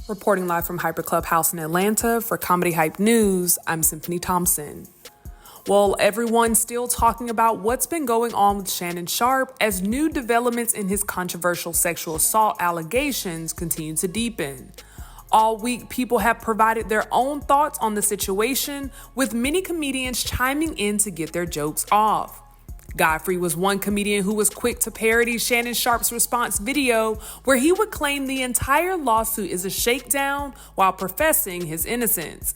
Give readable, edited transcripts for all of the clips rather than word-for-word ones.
Reporting live from Hyper Clubhouse in Atlanta for Comedy Hype News, I'm Symphony Thompson. Well, everyone's still talking about what's been going on with Shannon Sharpe as new developments in his controversial sexual assault allegations continue to deepen. All week, people have provided their own thoughts on the situation, with many comedians chiming in to get their jokes off. Godfrey was one comedian who was quick to parody Shannon Sharpe's response video, where he would claim the entire lawsuit is a shakedown while professing his innocence.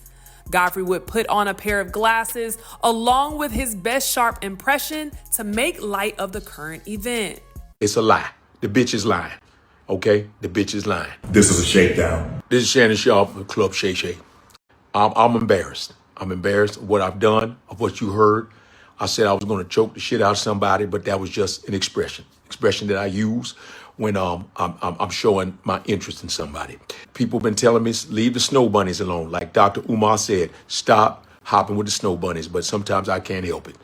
Godfrey would put on a pair of glasses along with his best Sharpe impression to make light of the current event. It's a lie. The bitch is lying. Okay? The bitch is lying. This is a shakedown. This is Shannon Sharpe of Club Shay Shay. I'm embarrassed. I'm embarrassed of what I've done, of what you heard. I said I was going to choke the shit out of somebody, but that was just an expression that I use when I'm showing my interest in somebody. People have been telling me, leave the snow bunnies alone. Like Dr. Umar said, stop hopping with the snow bunnies, but sometimes I can't help it.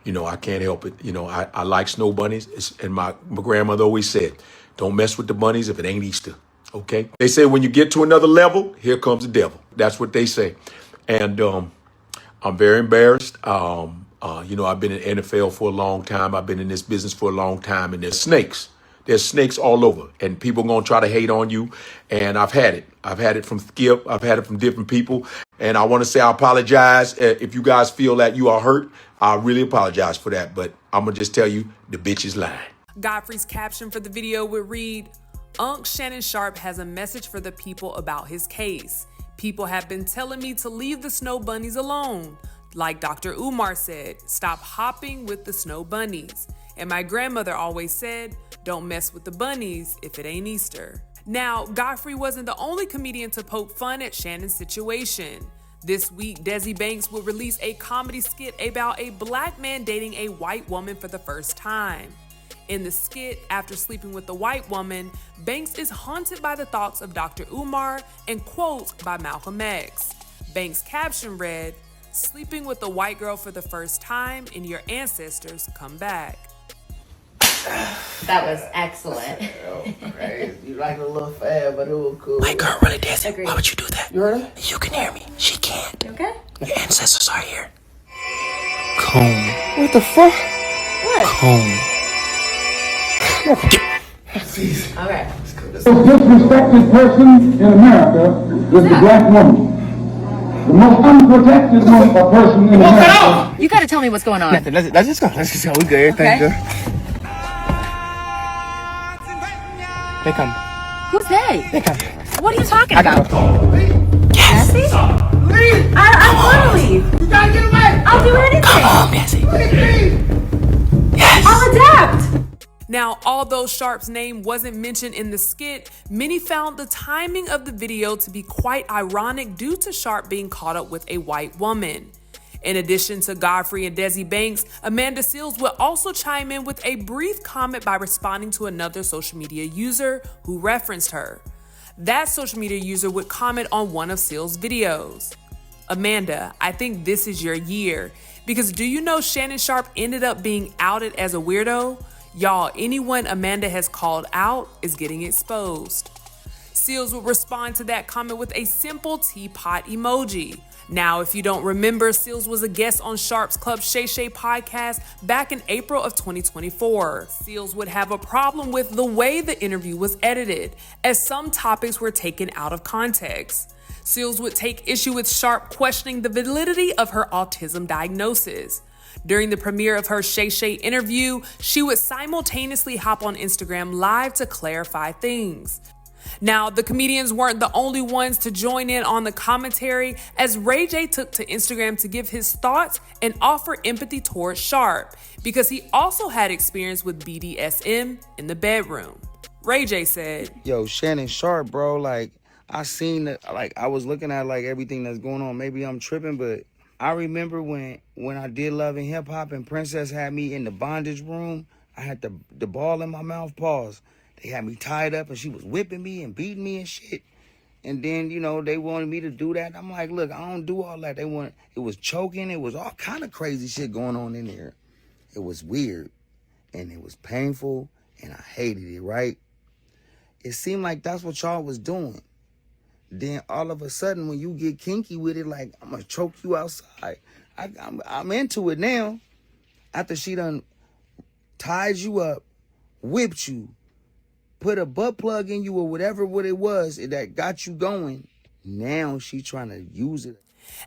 I can't help it. I like snow bunnies, and my grandmother always said, don't mess with the bunnies if it ain't Easter, okay? They say when you get to another level, here comes the devil. That's what they say. And I'm very embarrassed. I've been in NFL for a long time. I've been in this business for a long time, and there's snakes. There's snakes all over, and people are going to try to hate on you, and I've had it. I've had it from Skip. I've had it from different people, and I want to say I apologize. If you guys feel that you are hurt, I really apologize for that, but I'm going to just tell you, the bitch is lying. Godfrey's caption for the video would read, "Unc Shannon Sharpe has a message for the people about his case. People have been telling me to leave the snow bunnies alone. Like Dr. Umar said, stop hopping with the snow bunnies. And my grandmother always said, don't mess with the bunnies if it ain't Easter." Now, Godfrey wasn't the only comedian to poke fun at Shannon's situation. This week, Desi Banks will release a comedy skit about a black man dating a white woman for the first time. In the skit, after sleeping with the white woman, Banks is haunted by the thoughts of Dr. Umar and quotes by Malcolm X. Banks' caption read, "Sleeping with a white girl for the first time and your ancestors come back." That was excellent. Crazy. You like a little fad, but it was cool. My girl really dancing. Agreed. Why would you do that? You heard her? You can hear me. She can't. You okay? Your ancestors are here. Comb. What the fuck? What? Comb. That's easy. All right. The most disrespected person in America is the black woman. The most unprotected person in America. You gotta tell me what's going on. Nothing. Let's just go. Let's just go. We good. Everything Okay. good. They come. Who's they? They come. What are you talking I got about? them. Jesse? I want to leave. You gotta get away. I'll do anything. Come on, Desi. Yes. I'll adapt. Now, although Sharpe's name wasn't mentioned in the skit, many found the timing of the video to be quite ironic due to Sharpe being caught up with a white woman. In addition to Godfrey and Desi Banks, Amanda Seales would also chime in with a brief comment by responding to another social media user who referenced her. That social media user would comment on one of Seales' videos. "Amanda, I think this is your year, because do you know Shannon Sharpe ended up being outed as a weirdo? Y'all, anyone Amanda has called out is getting exposed." Seales would respond to that comment with a simple teapot emoji. Now, if you don't remember, Seales was a guest on Sharpe's Club Shay Shay podcast back in April of 2024. Seales would have a problem with the way the interview was edited, as some topics were taken out of context. Seales would take issue with Sharpe questioning the validity of her autism diagnosis. During the premiere of her Shay Shay interview, she would simultaneously hop on Instagram Live to clarify things. Now, the comedians weren't the only ones to join in on the commentary, as Ray J took to Instagram to give his thoughts and offer empathy towards Sharpe, because he also had experience with BDSM in the bedroom. Ray J said, "Yo, Shannon Sharpe, bro, like, I seen that, like, I was looking at, like, everything that's going on. Maybe I'm tripping, but I remember when I did Love and Hip Hop and Princess had me in the bondage room, I had the ball in my mouth, pause. They had me tied up and she was whipping me and beating me and shit. And then, they wanted me to do that. I'm like, look, I don't do all that. It was choking. It was all kind of crazy shit going on in there. It was weird and it was painful and I hated it, right? It seemed like that's what y'all was doing. Then all of a sudden, when you get kinky with it, like, I'm gonna choke you outside. I'm into it now. After she done tied you up, whipped you, put a butt plug in you or whatever what it was that got you going, now she trying to use it.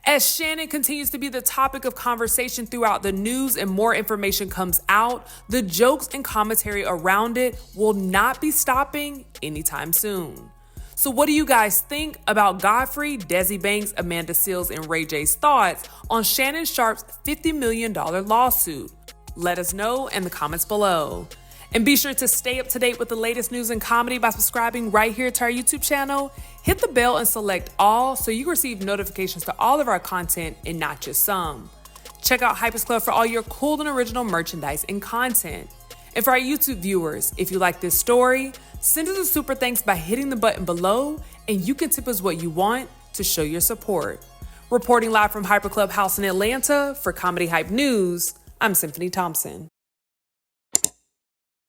As Shannon continues to be the topic of conversation throughout the news and more information comes out, the jokes and commentary around it will not be stopping anytime soon. So what do you guys think about Godfrey, Desi Banks, Amanda Seales, and Ray J's thoughts on Shannon Sharpe's $50 million lawsuit? Let us know in the comments below. And be sure to stay up to date with the latest news and comedy by subscribing right here to our YouTube channel. Hit the bell and select all so you receive notifications to all of our content and not just some. Check out Hypers Club for all your cool and original merchandise and content. And for our YouTube viewers, if you like this story, send us a super thanks by hitting the button below, and you can tip us what you want to show your support. Reporting live from Hyper Club House in Atlanta for Comedy Hype News, I'm Symphony Thompson.